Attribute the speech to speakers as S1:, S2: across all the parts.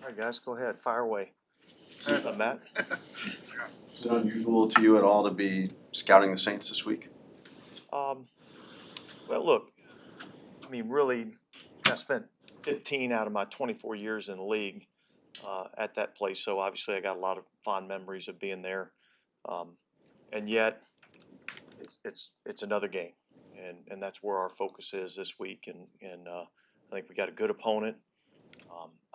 S1: All right, guys, go ahead, fire away. What's up, Matt?
S2: Is it unusual to you at all to be scouting the Saints this week?
S1: Well, look, I mean, really, I spent 15 out of my 24 years in the league at that place, so obviously I got a lot of fond memories of being there. And yet, it's another game, and that's where our focus is this week. And I think we got a good opponent.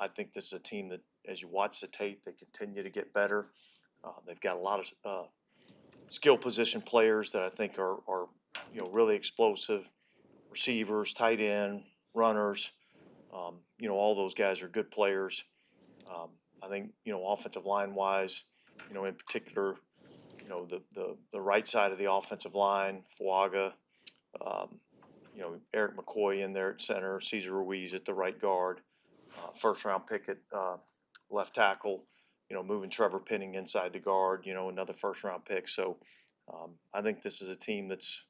S1: I think this is a team that, as you watch the tape, they continue to get better. They've got a lot of skill position players that I think are really explosive. Receivers, tight end, runners. All those guys are good players. I think offensive line wise, in particular, the right side of the offensive line, Fuaga, Eric McCoy in there at center, Cesar Ruiz at the right guard, first round pick at left tackle, moving Trevor Penning inside the guard, another first round pick. So I think this is a team that's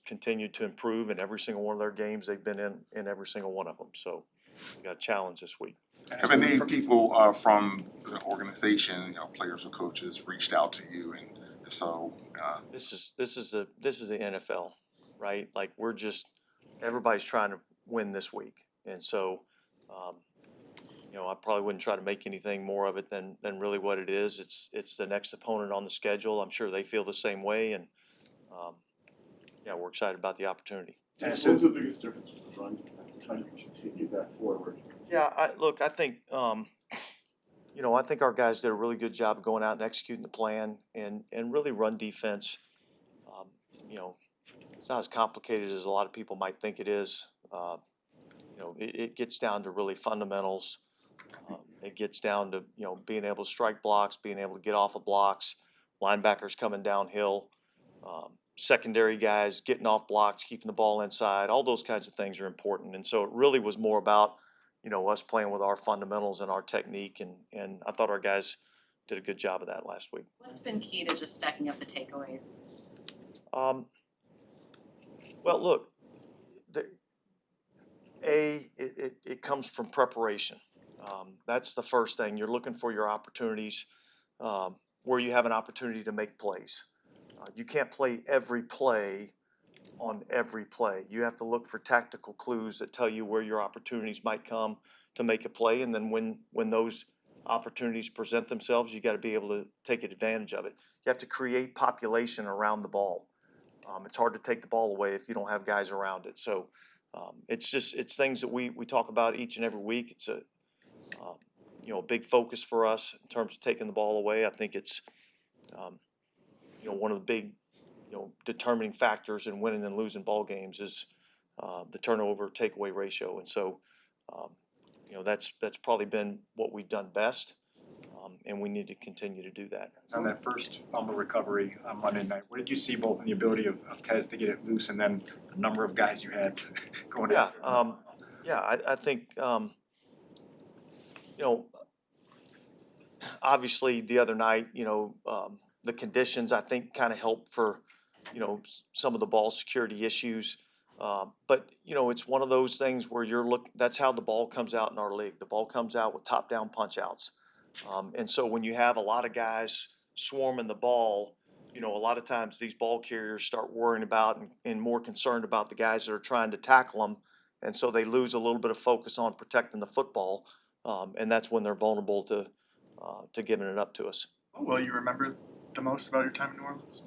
S1: continued to improve in every single one of their games. They've been in every single one of them. So we got a challenge this week.
S3: Have any people from the organization, players or coaches, reached out to you? And if so,
S1: this is the NFL, right? Like everybody's trying to win this week, and so I probably wouldn't try to make anything more of it than really what it is. It's the next opponent on the schedule. I'm sure they feel the same way, and we're excited about the opportunity.
S4: What's the biggest difference with the run defense and trying to continue that forward?
S1: Yeah, I think I think our guys did a really good job of going out and executing the plan, and really run defense. It's not as complicated as a lot of people might think it is. It gets down to really fundamentals. It gets down to being able to strike blocks, being able to get off of blocks, linebackers coming downhill, secondary guys getting off blocks, keeping the ball inside. All those kinds of things are important, and so it really was more about us playing with our fundamentals and our technique, and I thought our guys did a good job of that last week.
S5: What's been key to just stacking up the takeaways?
S1: Well, look, it comes from preparation. That's the first thing. You're looking for your opportunities where you have an opportunity to make plays. You can't play every play on every play. You have to look for tactical clues that tell you where your opportunities might come to make a play, and then when those opportunities present themselves, you got to be able to take advantage of it. You have to create population around the ball. It's hard to take the ball away if you don't have guys around it. So it's things that we talk about each and every week. It's a big focus for us in terms of taking the ball away. I think it's one of the big determining factors in winning and losing ball games is the turnover takeaway ratio, and so that's probably been what we've done best, and we need to continue to do that.
S6: On that first fumble recovery on Monday night, what did you see both in the ability of Tez to get it loose and then the number of guys you had going after it?
S1: I think obviously the other night the conditions I think kind of helped for some of the ball security issues. But it's one of those things where that's how the ball comes out in our league. The ball comes out with top-down punch-outs. And so when you have a lot of guys swarming the ball, a lot of times these ball carriers start worrying about and more concerned about the guys that are trying to tackle them. And so they lose a little bit of focus on protecting the football. And that's when they're vulnerable to giving it up to us.
S4: Well, you remember the most about your time in New Orleans?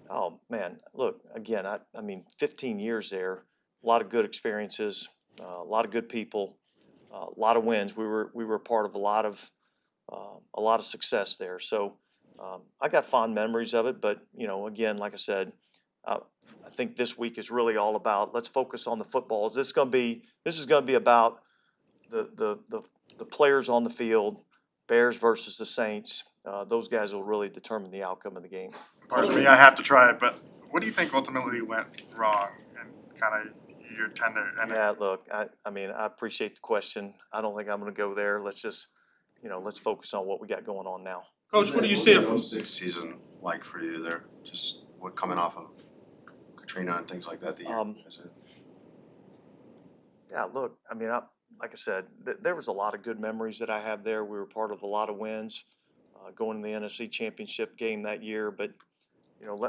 S1: Oh man, look, again, I mean 15 years there, a lot of good experiences, a lot of good people, a lot of wins. We were a part of a lot of success there. So I got fond memories of it, but again, like I said, I think this week is really all about let's focus on the footballs. This is going to be about the players on the field, Bears versus the Saints. Those guys will really determine the outcome of the game.
S4: Pardon me, I have to try it, but what do you think ultimately went wrong and kind of your tenure?
S1: Yeah, look, I mean, I appreciate the question. I don't think I'm going to go there. Let's just, let's focus on what we got going on now.
S3: Coach, what do you see from
S2: '06 season like for you there? Just what coming off of Katrina and things like that.
S1: Yeah, look, I mean, like I said, there was a lot of good memories that I have there. We were part of a lot of wins, going to the NFC Championship game that year. But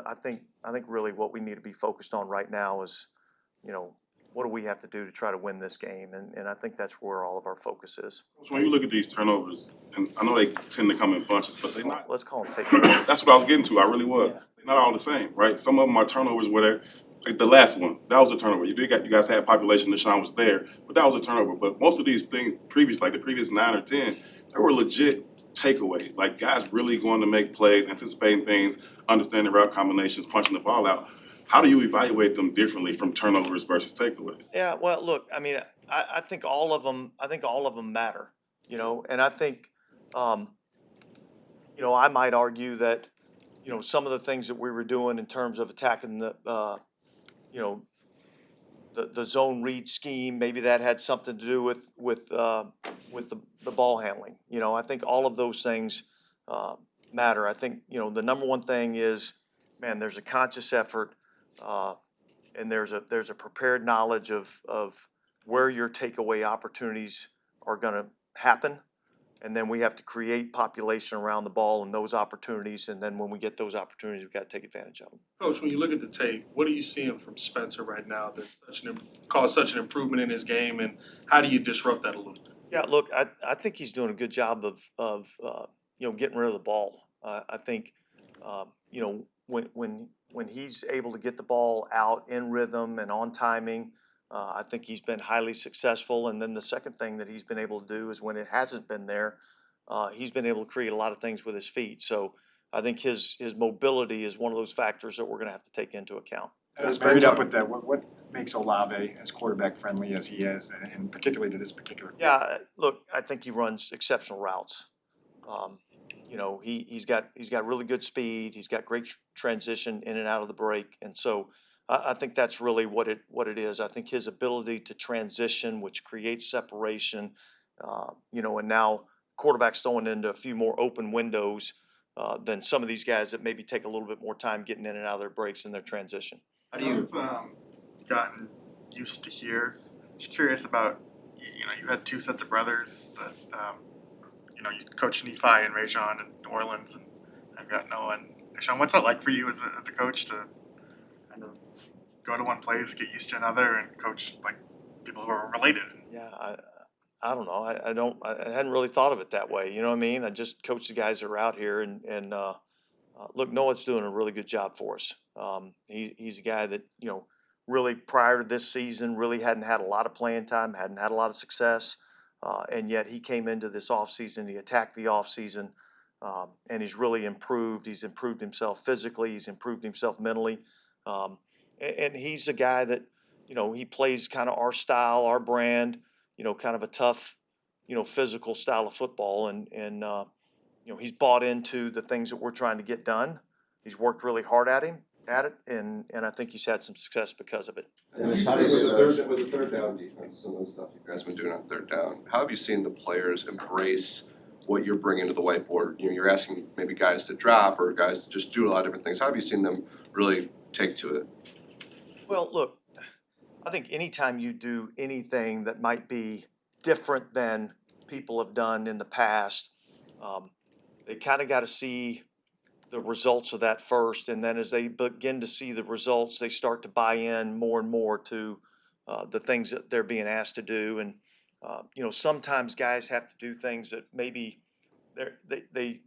S1: I think really what we need to be focused on right now is, what do we have to do to try to win this game? And I think that's where all of our focus is.
S7: So when you look at these turnovers, and I know they tend to come in bunches, but they're not.
S1: Let's call them takeaways.
S7: That's what I was getting to. I really was.
S1: Yeah.
S7: They're not all the same, right? Some of them are turnovers where they're like the last one. That was a turnover. You guys had population. Deshaun was there, but that was a turnover. But most of these things like the previous 9 or 10, they were legit takeaways. Like guys really going to make plays, anticipating things, understanding route combinations, punching the ball out. How do you evaluate them differently from turnovers versus takeaways?
S1: Yeah, well, look, I mean, I think all of them. I think all of them matter, and I think, I might argue that, some of the things that we were doing in terms of attacking you know, the zone read scheme, maybe that had something to do with the ball handling. I think all of those things matter. I think the number one thing is, man, there's a conscious effort. And there's a prepared knowledge of where your takeaway opportunities are going to happen, and then we have to create population around the ball and those opportunities. And then when we get those opportunities, we've got to take advantage of them.
S8: Coach, when you look at the tape, what are you seeing from Spencer right now that's caused such an improvement in his game, and how do you disrupt that a little bit?
S1: Yeah, look, I think he's doing a good job of getting rid of the ball. I think when he's able to get the ball out in rhythm and on timing, I think he's been highly successful. And then the second thing that he's been able to do is when it hasn't been there, he's been able to create a lot of things with his feet. So I think his mobility is one of those factors that we're going to have to take into account.
S6: And married up with that, what makes Olave as quarterback friendly as he is, and particularly to this particular?
S1: Yeah, look, I think he runs exceptional routes. He's got really good speed. He's got great transition in and out of the break, and so I think that's really what it is. I think his ability to transition, which creates separation, and now quarterbacks throwing into a few more open windows than some of these guys that maybe take a little bit more time getting in and out of their breaks and their transition.
S4: How do you gotten used to here? Just curious about, you had 2 sets of brothers that, you coached Nephi and Rajon in New Orleans, and I've got Noah and Deshaun. What's that like for you as a coach to kind of go to one place, get used to another, and coach like people who are related?
S1: Yeah, I don't know. I hadn't really thought of it that way. You know what I mean? I just coach the guys that are out here, and look, Noah's doing a really good job for us. He's a guy that really prior to this season really hadn't had a lot of playing time, hadn't had a lot of success, and yet he came into this offseason. He attacked the offseason, and he's really improved. He's improved himself physically. He's improved himself mentally, and he's a guy that he plays kind of our style, our brand. Kind of a tough, physical style of football, and he's bought into the things that we're trying to get done. He's worked really hard at it, and I think he's had some success because of it.
S2: And with the third down defense, some of the stuff you guys have been doing on third down, how have you seen the players embrace what you're bringing to the whiteboard? You're asking maybe guys to drop or guys to just do a lot of different things. How have you seen them really take to it?
S1: Well, look, I think anytime you do anything that might be different than people have done in the past, they kind of got to see the results of that first, and then as they begin to see the results, they start to buy in more and more to the things that they're being asked to do. And sometimes guys have to do things that maybe they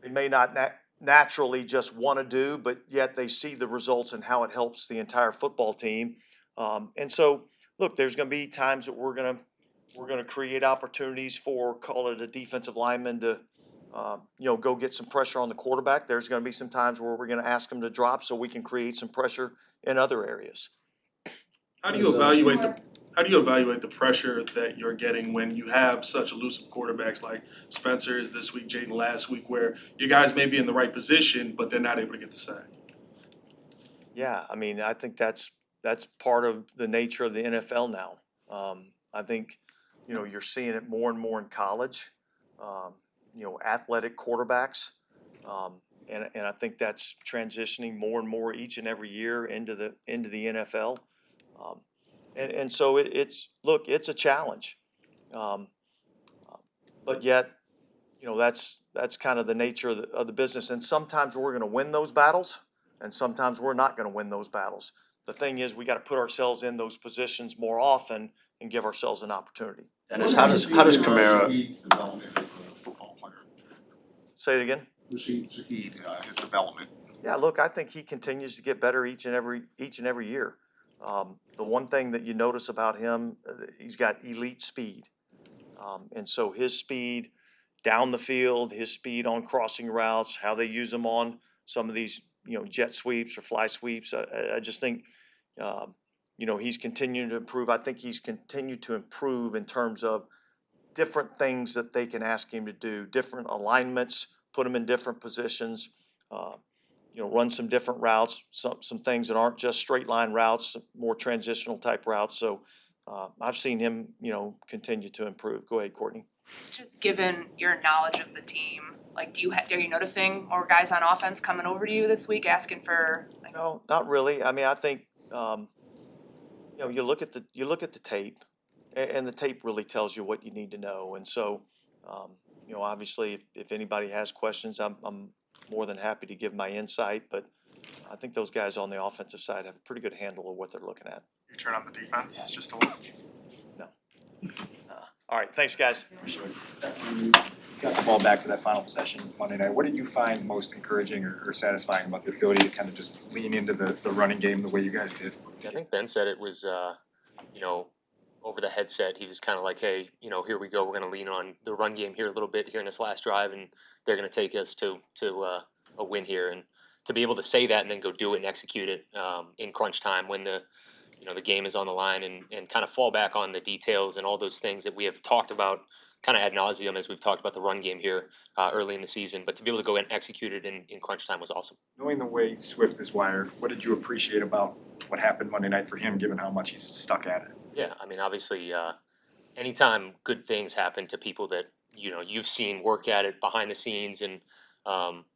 S1: may not naturally just want to do, but yet they see the results and how it helps the entire football team. And so, look, there's going to be times that we're going to create opportunities for, call it a defensive lineman, to go get some pressure on the quarterback. There's going to be some times where we're going to ask them to drop so we can create some pressure in other areas.
S8: How do you evaluate the pressure that you're getting when you have such elusive quarterbacks like Spencer is this week, Jaden last week, where you guys may be in the right position, but they're not able to get the sack?
S1: Yeah, I mean, I think that's part of the nature of the NFL now. I think, you're seeing it more and more in college. Athletic quarterbacks, and I think that's transitioning more and more each and every year into the NFL. And so it's a challenge. Um, but yet, that's kind of the nature of the business. And sometimes we're going to win those battles, and sometimes we're not going to win those battles. The thing is, we got to put ourselves in those positions more often and give ourselves an opportunity.
S2: Dennis, how does Kamara?
S3: Shaheed's development as a football player.
S1: Say it again.
S3: Shaheed, his development.
S1: Yeah, look, I think he continues to get better each and every year. The one thing that you notice about him, he's got elite speed, and so his speed down the field, his speed on crossing routes, how they use him on some of these jet sweeps or fly sweeps. I just think he's continuing to improve. I think he's continued to improve in terms of different things that they can ask him to do, different alignments, put him in different positions. Uh, run some different routes, some things that aren't just straight line routes, more transitional type routes. So I've seen him, continue to improve. Go ahead, Courtney.
S9: Just given your knowledge of the team, like, are you noticing more guys on offense coming over to you this week asking for? Like...
S1: No, not really. I mean, I think you look at the tape, and the tape really tells you what you need to know. And so, obviously, if anybody has questions, I'm more than happy to give my insight. But I think those guys on the offensive side have a pretty good handle of what they're looking at.
S4: You turn on the defense just to watch.
S1: No. All right, thanks, guys.
S6: Got the ball back for that final possession Monday night. What did you find most encouraging or satisfying about the ability to kind of just lean into the running game the way you guys did?
S10: I think Ben said it was, over the headset, he was kind of like, hey, here we go. We're going to lean on the run game here a little bit here in this last drive, and they're going to take us to a win here. And to be able to say that and then go do it and execute it in crunch time when the game is on the line, and kind of fall back on the details and all those things that we have talked about kind of ad nauseum as we've talked about the run game here early in the season. But to be able to go and execute it in crunch time was awesome.
S6: Knowing the way Swift is wired, what did you appreciate about what happened Monday night for him, given how much he's stuck at it?
S10: Yeah, I mean, obviously, anytime good things happen to people that you've seen work at it behind the scenes, and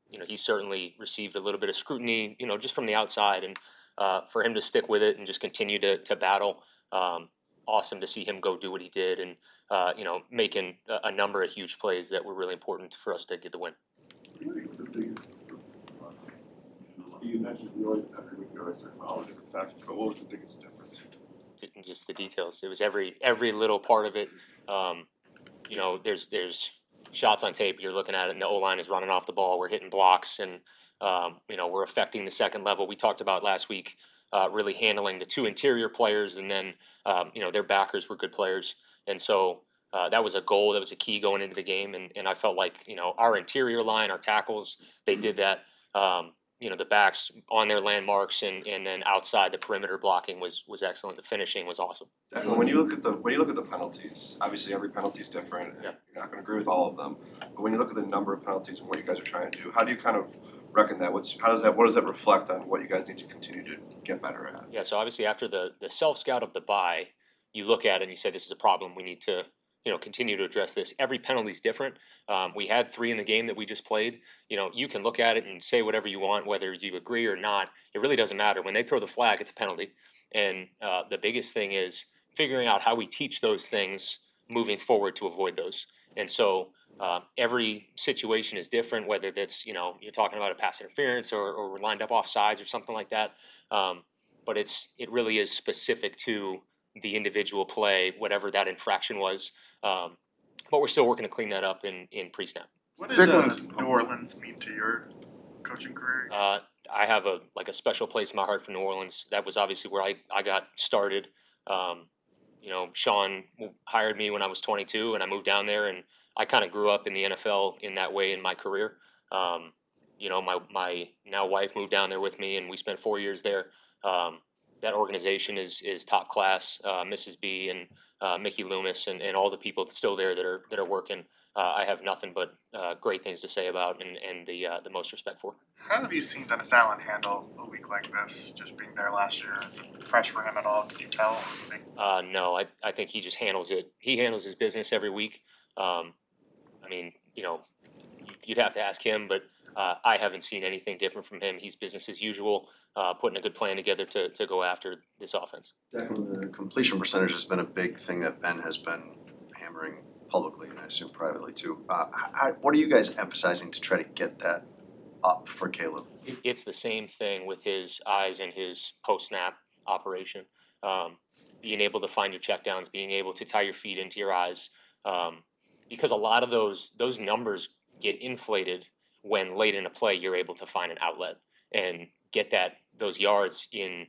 S10: he certainly received a little bit of scrutiny, just from the outside, and for him to stick with it and just continue to battle, awesome to see him go do what he did, and making a number of huge plays that were really important for us to get the win.
S11: You mentioned you always every week you always talk about all the different factors, but what was the biggest difference?
S10: Just the details. It was every little part of it. There's shots on tape. You're looking at it, and the O-line is running off the ball. We're hitting blocks, and we're affecting the second level. We talked about last week really handling the two interior players, and then their backers were good players, and so that was a goal. That was a key going into the game, and I felt like our interior line, our tackles, they did that. The backs on their landmarks, and then outside the perimeter blocking was excellent. The finishing was awesome.
S2: When you look at the penalties, obviously every penalty is different.
S10: Yeah.
S2: You're not going to agree with all of them, but when you look at the number of penalties and what you guys are trying to do, how do you kind of reckon that? What does that reflect on what you guys need to continue to get better at?
S10: Yeah. So obviously after the self scout of the bye, you look at it and you say this is a problem. We need to continue to address this. Every penalty is different. We had 3 in the game that we just played. You can look at it and say whatever you want, whether you agree or not. It really doesn't matter. When they throw the flag, it's a penalty. And the biggest thing is figuring out how we teach those things moving forward to avoid those. And so every situation is different, whether that's, you're talking about a pass interference or we're lined up off sides or something like that. But it really is specific to the individual play, whatever that infraction was. But we're still working to clean that up in pre-snap.
S4: What did New Orleans mean to your coaching career?
S10: I have a special place in my heart for New Orleans. That was obviously where I got started. Sean hired me when I was 22, and I moved down there, and I kind of grew up in the NFL in that way in my career. My now wife moved down there with me, and we spent 4 years there. That organization is top class. Mrs. B and Mickey Loomis and all the people still there that are working. I have nothing but great things to say about and the most respect for.
S4: How have you seen Dennis Allen handle a week like this, just being there last year? Is it fresh for him at all? Could you tell anything?
S10: No, I think he just handles it. He handles his business every week. you'd have to ask him, but I haven't seen anything different from him. He's business as usual, putting a good plan together to go after this offense.
S12: Declan, the completion percentage has been a big thing that Ben has been hammering publicly and I assume privately too. What are you guys emphasizing to try to get that up for Caleb?
S10: It's the same thing with his eyes and his post-snap operation. Being able to find your checkdowns, being able to tie your feet into your eyes, because a lot of those numbers get inflated when late in a play you're able to find an outlet and get those yards in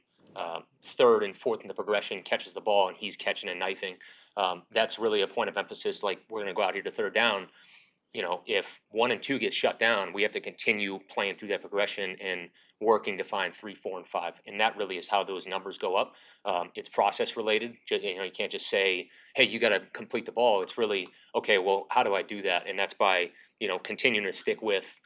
S10: third and fourth in the progression, catches the ball and he's catching and knifing. That's really a point of emphasis. Like, we're going to go out here to third down. You know, if 1 and 2 get shut down, we have to continue playing through that progression and working to find 3, 4, and 5, and that really is how those numbers go up. It's process related. You can't just say, "Hey, you got to complete the ball." It's really, okay, well, how do I do that? And that's by continuing to stick with,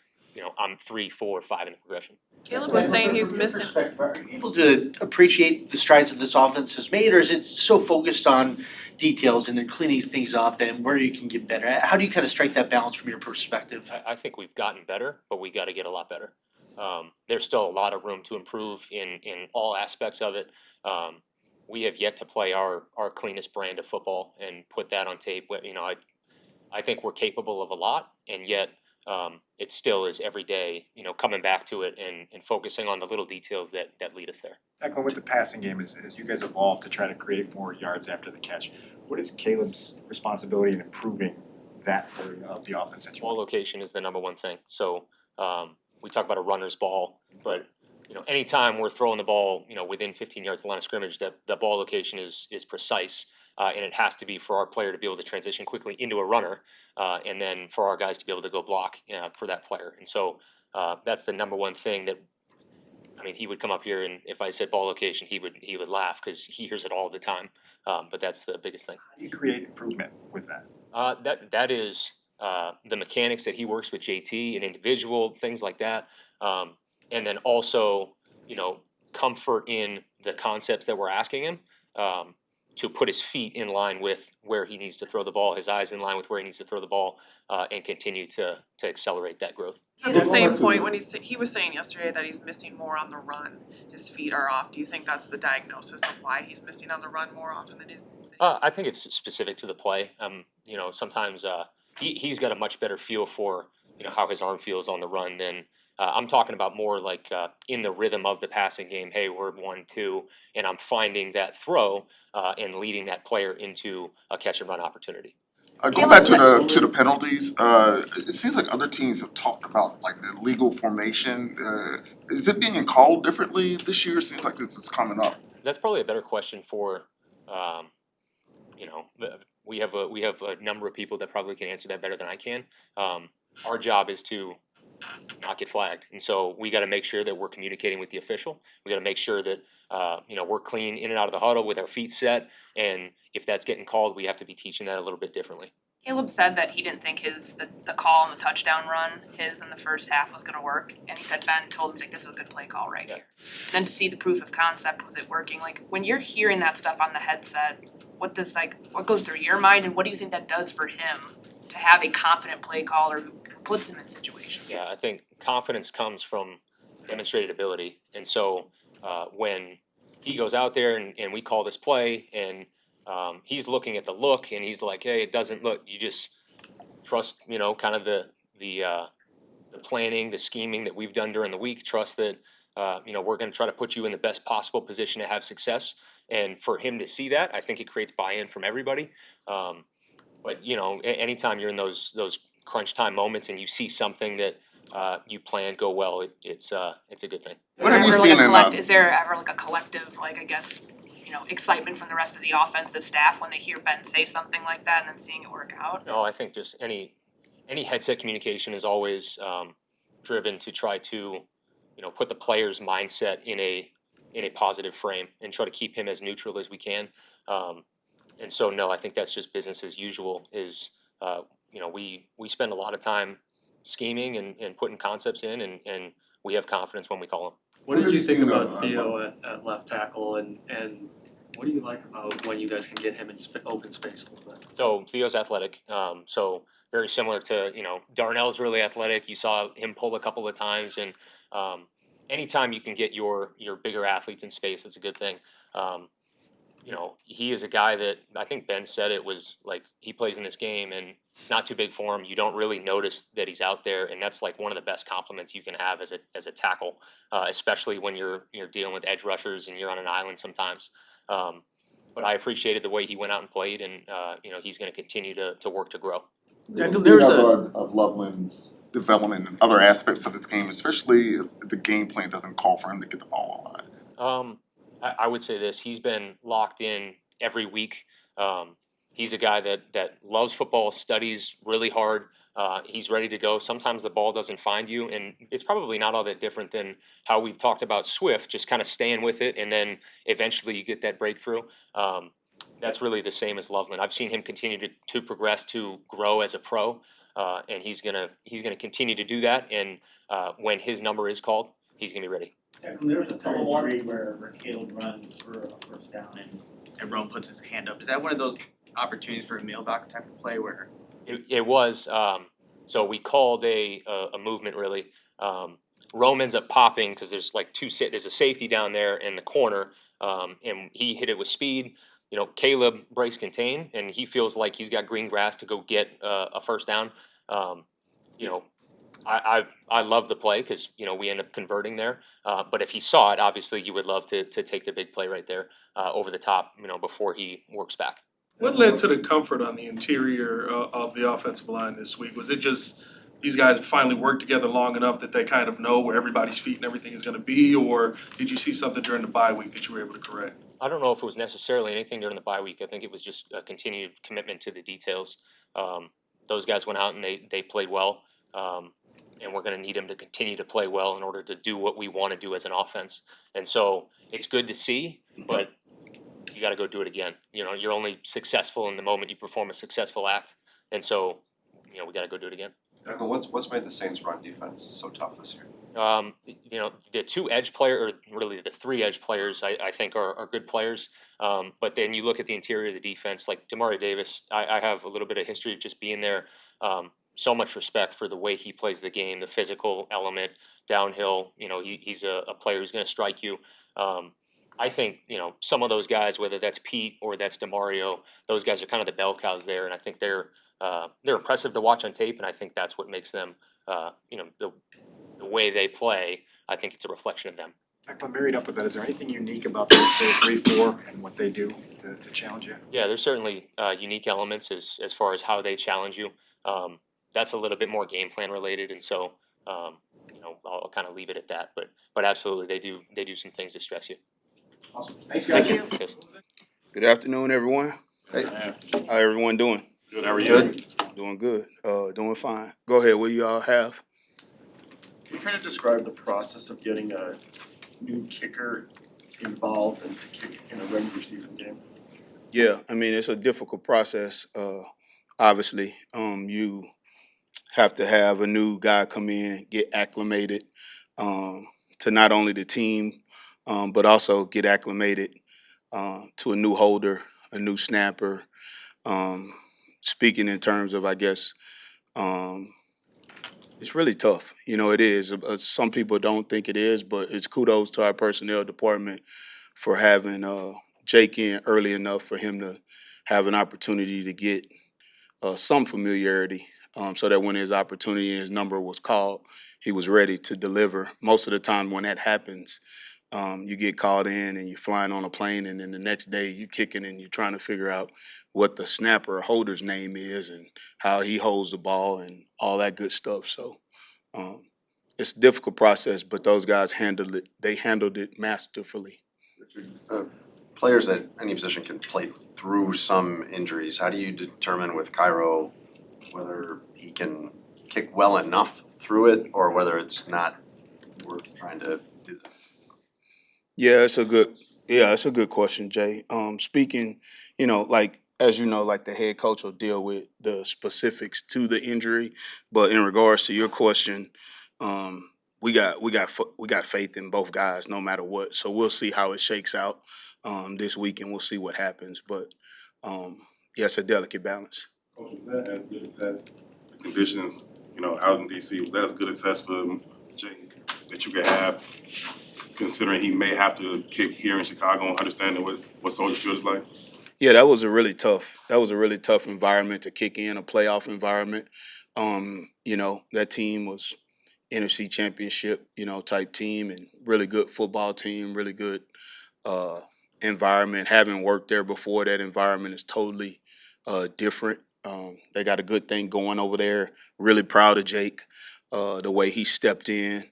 S10: I'm 3, 4, 5 in the progression.
S9: Caleb was saying he was missing.
S13: Are you able to appreciate the strides that this offense has made, or is it so focused on details and then cleaning things up and where you can get better? How do you kind of strike that balance from your perspective?
S10: I think we've gotten better, but we got to get a lot better. There's still a lot of room to improve in all aspects of it. We have yet to play our cleanest brand of football and put that on tape. I think we're capable of a lot, and yet it still is every day, coming back to it and focusing on the little details that lead us there.
S6: Declan, with the passing game, as you guys evolve to try to create more yards after the catch, what is Caleb's responsibility in improving that area of the offense that you
S10: Ball location is the number one thing. So we talk about a runner's ball, but anytime we're throwing the ball, within 15 yards of the line of scrimmage, that ball location is precise. And it has to be for our player to be able to transition quickly into a runner, and then for our guys to be able to go block for that player. And so that's the number one thing that, he would come up here and if I said ball location, he would laugh because he hears it all the time. But that's the biggest thing.
S6: How do you create improvement with that?
S10: That is the mechanics that he works with JT and individual things like that, and then also comfort in the concepts that we're asking him. To put his feet in line with where he needs to throw the ball, his eyes in line with where he needs to throw the ball, and continue to accelerate that growth.
S9: At the same point, when he was saying yesterday that he's missing more on the run, his feet are off. Do you think that's the diagnosis of why he's missing on the run more often than he's?
S10: I think it's specific to the play. Sometimes he's got a much better feel for how his arm feels on the run than. I'm talking about more like in the rhythm of the passing game. Hey, we're 1-2, and I'm finding that throw and leading that player into a catch and run opportunity.
S3: Going back to the penalties, it seems like other teams have talked about like the legal formation. Is it being called differently this year? It seems like this is coming up.
S10: That's probably a better question for, we have a number of people that probably can answer that better than I can. Our job is to not get flagged, and so we got to make sure that we're communicating with the official. We got to make sure that we're clean in and out of the huddle with our feet set, and if that's getting called, we have to be teaching that a little bit differently.
S9: Caleb said that he didn't think the call on the touchdown run in the first half was going to work, and he said Ben told him, he's like, this is a good play call right here. And then to see the proof of concept with it working, like when you're hearing that stuff on the headset, what goes through your mind, and what do you think that does for him to have a confident play caller who puts him in situations?
S10: Yeah, I think confidence comes from demonstrated ability, and so when he goes out there and we call this play and he's looking at the look and he's like, hey, it doesn't look, you just trust, kind of the planning, the scheming that we've done during the week, trust that, we're going to try to put you in the best possible position to have success. And for him to see that, I think it creates buy-in from everybody. But, anytime you're in those crunch time moments and you see something that you plan go well, it's a good thing.
S3: What have you seen in
S9: Is there ever like a collective, excitement from the rest of the offensive staff when they hear Ben say something like that and then seeing it work out?
S10: No, I think just any headset communication is always driven to try to, put the player's mindset in a positive frame and try to keep him as neutral as we can. And so, no, I think that's just business as usual. We spend a lot of time scheming and putting concepts in, and we have confidence when we call them.
S11: What did you think about Theo at left tackle and What do you like about when you guys can get him in open space a little bit?
S10: So Theo's athletic, so very similar to, Darnell's really athletic. You saw him pull a couple of times, and anytime you can get your bigger athletes in space, that's a good thing. He is a guy that I think Ben said it was like he plays in this game and it's not too big for him. You don't really notice that he's out there, and that's like one of the best compliments you can have as a tackle, especially when you're dealing with edge rushers and you're on an island sometimes. But I appreciated the way he went out and played, and he's going to continue to work to grow.
S3: What do you think of Loveland's development and other aspects of his game, especially if the game plan doesn't call for him to get the ball a lot?
S10: I would say this: he's been locked in every week. He's a guy that loves football, studies really hard. He's ready to go. Sometimes the ball doesn't find you, and it's probably not all that different than how we've talked about Swift, just kind of staying with it, and then eventually you get that breakthrough. That's really the same as Loveland. I've seen him continue to progress, to grow as a pro, and he's gonna continue to do that. And when his number is called, he's gonna be ready.
S13: There's a third degree where Caleb runs for a first down and Rome puts his hand up. Is that one of those opportunities for a mailbox type of play where?
S10: It was. So we called a movement really. Rome ends up popping because there's like there's a safety down there in the corner, and he hit it with speed. Caleb breaks contain, and he feels like he's got green grass to go get a first down. I love the play because we end up converting there. But if he saw it, obviously you would love to take the big play right there over the top. Before he works back.
S8: What led to the comfort on the interior of the offensive line this week? Was it just these guys finally worked together long enough that they kind of know where everybody's feet and everything is going to be, or did you see something during the bye week that you were able to correct?
S10: I don't know if it was necessarily anything during the bye week. I think it was just a continued commitment to the details. Those guys went out and they played well, and we're going to need them to continue to play well in order to do what we want to do as an offense. And so it's good to see, but you got to go do it again. You're only successful in the moment you perform a successful act, and so we got to go do it again.
S2: What's made the Saints' run defense so tough this year?
S10: The two edge players, or really the three edge players, I think are good players. But then you look at the interior of the defense, like Demario Davis. I have a little bit of history of just being there. So much respect for the way he plays the game, the physical element, downhill. He's a player who's going to strike you. I think some of those guys, whether that's Pete or that's Demario, those guys are kind of the bell cows there, and I think they're impressive to watch on tape, and I think that's what makes them, the way they play. I think it's a reflection of them.
S6: Declan, married up with that, is there anything unique about the 3-4 and what they do to challenge you?
S10: Yeah, there's certainly unique elements as far as how they challenge you. That's a little bit more game plan related, and so I'll kind of leave it at that. But absolutely, they do some things to stress you.
S13: Awesome. Thanks, guys.
S10: Thank you. Yes.
S14: Good afternoon, everyone.
S2: Hey.
S14: How everyone doing?
S11: Good, how are you?
S2: Good.
S14: Doing good. Doing fine. Go ahead, what do y'all have?
S11: Can you kind of describe the process of getting a new kicker involved and to kick in a regular season game?
S14: Yeah, I mean, it's a difficult process. Obviously, you have to have a new guy come in, get acclimated to not only the team, but also get acclimated to a new holder, a new snapper. Speaking in terms of, I guess, it's really tough. It is. Some people don't think it is, but it's kudos to our personnel department for having Jake in early enough for him to have an opportunity to get some familiarity, so that when his opportunity and his number was called, he was ready to deliver. Most of the time when that happens, you get called in and you're flying on a plane, and then the next day you kicking and you're trying to figure out what the snapper or holder's name is and how he holds the ball and all that good stuff. So it's a difficult process, but those guys handled it. They handled it masterfully.
S12: Players at any position can play through some injuries. How do you determine with Cairo whether he can kick well enough through it or whether it's not worth trying to do that?
S14: Yeah, it's a good question, Jay. Speaking, as you know, like the head coach will deal with the specifics to the injury, but in regards to your question, we got faith in both guys no matter what. So we'll see how it shakes out. this week, and we'll see what happens. But yeah, it's a delicate balance.
S7: Coach, was that as good a test? The conditions, out in DC, was that as good a test for Jake that you could have, considering he may have to kick here in Chicago and understanding what Soldier Field is like?
S14: Yeah, that was a really tough environment to kick in, a playoff environment. That team was NFC championship, type team, and really good football team, really good uh, environment. Having worked there before, that environment is totally different. They got a good thing going over there. Really proud of Jake, the way he stepped in,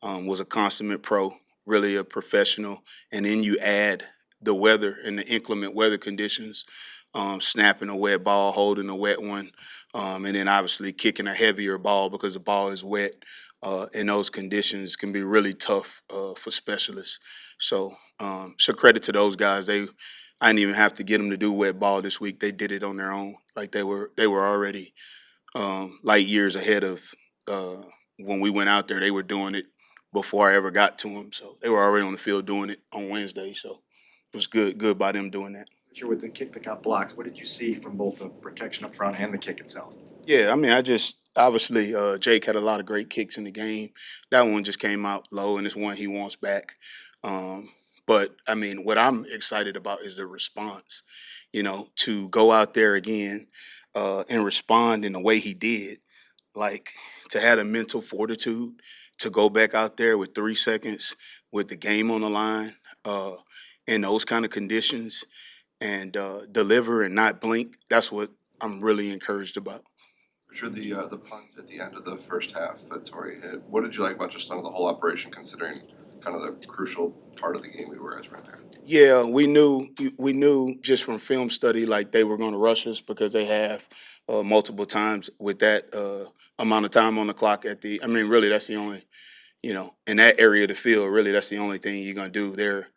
S14: was a consummate pro, really a professional. And then you add the weather and the inclement weather conditions, snapping a wet ball, holding a wet one, and then obviously kicking a heavier ball because the ball is wet. In those conditions can be really tough for specialists. So credit to those guys. I didn't even have to get them to do wet ball this week. They did it on their own. Like they were already light years ahead of when we went out there. They were doing it before I ever got to them. So they were already on the field doing it on Wednesday. So it was good by them doing that.
S6: Sure, with the kick that got blocked, what did you see from both the protection up front and the kick itself?
S14: Yeah, I mean, obviously Jake had a lot of great kicks in the game. That one just came out low, and it's one he wants back. But I mean, what I'm excited about is the response. To go out there again and respond in the way he did, like to have a mental fortitude to go back out there with 3 seconds with the game on the line in those kind of conditions and deliver and not blink. That's what I'm really encouraged about.
S2: Sure, the punt at the end of the first half that Torrey hit, what did you like about just the whole operation, considering kind of the crucial part of the game we were at right there?
S14: Yeah, we knew just from film study like they were going to rush us because they have multiple times with that amount of time on the clock really that's the only, in that area of the field, really that's the only thing you're going to do there.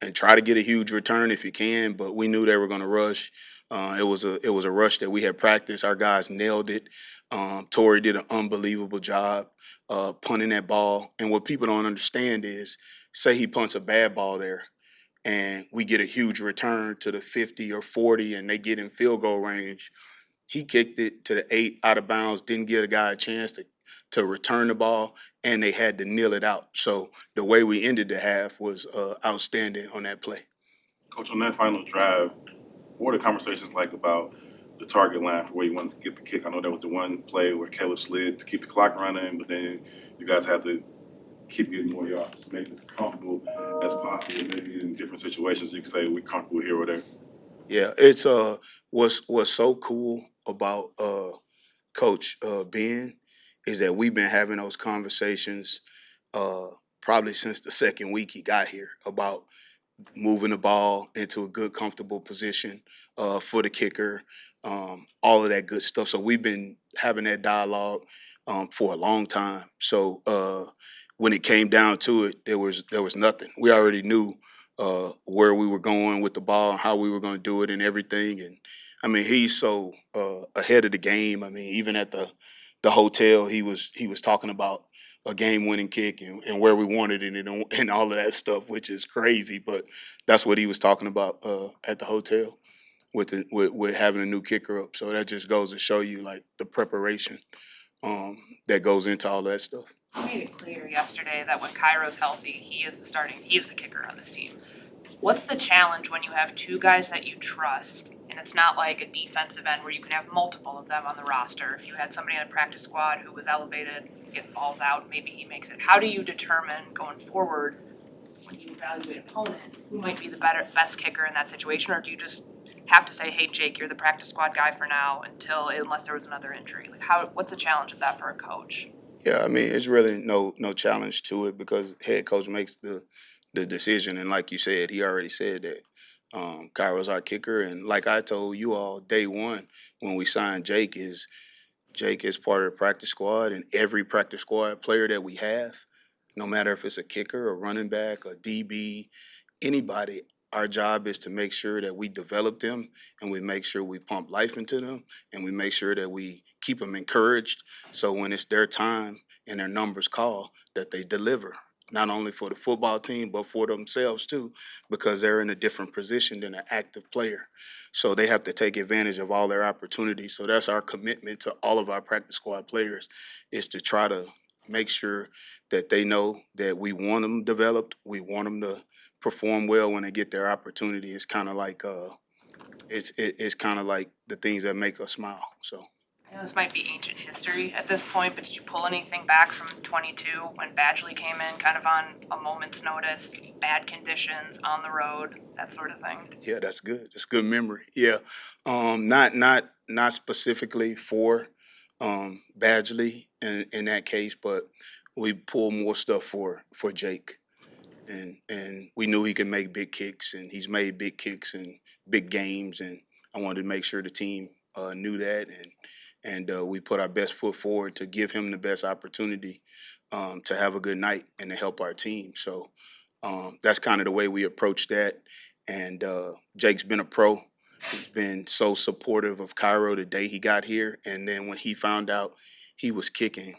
S14: And try to get a huge return if you can. But we knew they were going to rush. It was a rush that we had practiced. Our guys nailed it. Torrey did an unbelievable job punting that ball. And what people don't understand is, say he punts a bad ball there, and we get a huge return to the 50 or 40, and they get in field goal range. He kicked it to the 8 out of bounds, didn't give a guy a chance to return the ball, and they had to kneel it out. So the way we ended the half was outstanding on that play.
S7: Coach, on that final drive, what were the conversations like about the target line for where you wanted to get the kick? I know that was the one play where Caleb slid to keep the clock running, but then you guys had to keep getting more yards to make it as comfortable as possible. Maybe in different situations you can say we're comfortable here or there.
S14: Yeah, it's what's so cool about Coach Ben is that we've been having those conversations probably since the second week he got here about moving the ball into a good, comfortable position for the kicker, all of that good stuff. So we've been having that dialogue for a long time. So when it came down to it, there was nothing. We already knew where we were going with the ball and how we were going to do it and everything. And I mean, he's so ahead of the game. I mean, even at the hotel, he was talking about a game-winning kick and where we wanted it and all of that stuff, which is crazy. But that's what he was talking about at the hotel with having a new kicker up. So that just goes to show you like the preparation that goes into all that stuff.
S9: You made it clear yesterday that when Cairo's healthy, he is the kicker on this team. What's the challenge when you have two guys that you trust, and it's not like a defensive end where you can have multiple of them on the roster? If you had somebody on a practice squad who was elevated, getting balls out, maybe he makes it. How do you determine going forward when you evaluate an opponent who might be the best kicker in that situation, or do you just have to say, hey Jake, you're the practice squad guy for now unless there was another injury? Like what's the challenge of that for a coach?
S14: Yeah, I mean, it's really no challenge to it because head coach makes the decision. And like you said, he already said that Cairo's our kicker. And like I told you all day one when we signed Jake is part of the practice squad, and every practice squad player that we have, no matter if it's a kicker, a running back, a DB, anybody, our job is to make sure that we develop them and we make sure we pump life into them and we make sure that we keep them encouraged so when it's their time and their numbers call that they deliver. not only for the football team, but for themselves too, because they're in a different position than an active player. So they have to take advantage of all their opportunities. So that's our commitment to all of our practice squad players, is to try to make sure that they know that we want them developed, we want them to perform well when they get their opportunity. It's kind of like it's kind of like the things that make us smile. So.
S9: I know this might be ancient history at this point, but did you pull anything back from 22 when Badgley came in, kind of on a moment's notice, bad conditions, on the road, that sort of thing?
S14: Yeah, that's good. That's good memory. Yeah, not specifically for Badgley in that case, but we pulled more stuff for Jake, and we knew he could make big kicks, and he's made big kicks in big games, and I wanted to make sure the team knew that, and we put our best foot forward to give him the best opportunity to have a good night and to help our team. So that's kind of the way we approach that. And Jake's been a pro. He's been so supportive of Cairo the day he got here. And then when he found out he was kicking,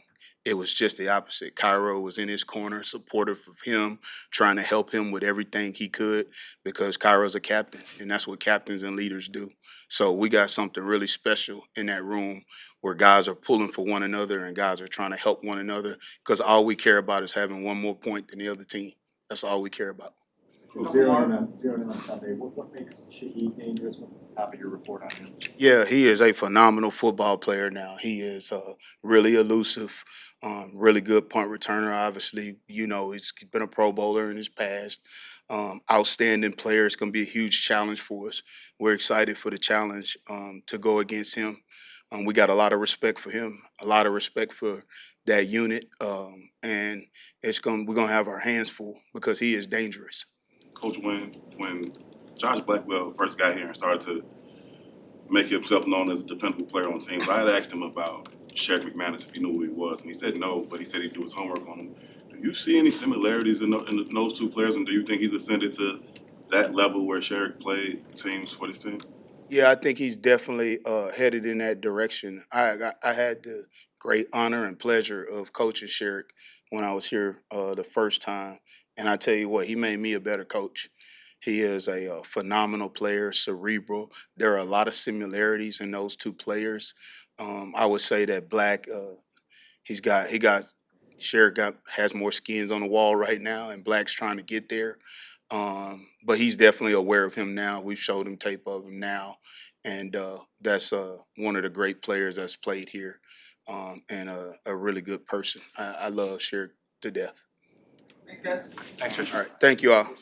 S14: it was just the opposite. Cairo was in his corner, supportive of him, trying to help him with everything he could, because Cairo's a captain, and that's what captains and leaders do. So we got something really special in that room where guys are pulling for one another and guys are trying to help one another, because all we care about is having one more point than the other team. That's all we care about.
S6: Zeroing in on Sunday, what makes Shaheed dangerous? What's the top of your report on him?
S14: Yeah, he is a phenomenal football player now. He is really elusive, really good punt returner. Obviously, you know, he's been a Pro Bowler in his past. Outstanding player. It's going to be a huge challenge for us. We're excited for the challenge to go against him. We got a lot of respect for him, a lot of respect for that unit, and we're going to have our hands full because he is dangerous.
S7: Coach, when Josh Blackwell first got here and started to make himself known as a dependable player on the team, I had asked him about Sheriff McManus if he knew who he was, and he said no, but he said he'd do his homework on him. Do you see any similarities in those two players, and do you think he's ascended to that level where Sheriff played teams for this team?
S14: Yeah, I think he's definitely headed in that direction. I had the great honor and pleasure of coaching Sherrick when I was here the first time, and I tell you what, he made me a better coach. He is a phenomenal player, cerebral. There are a lot of similarities in those two players. I would say that Black, Sherrick has more skins on the wall right now, and Black's trying to get there. But he's definitely aware of him now. We've showed him tape of him now, and that's one of the great players that's played here, and a really good person. I love Sherrick to death.
S9: Thanks, guys.
S6: Thanks, Richard.
S14: All right, thank you all.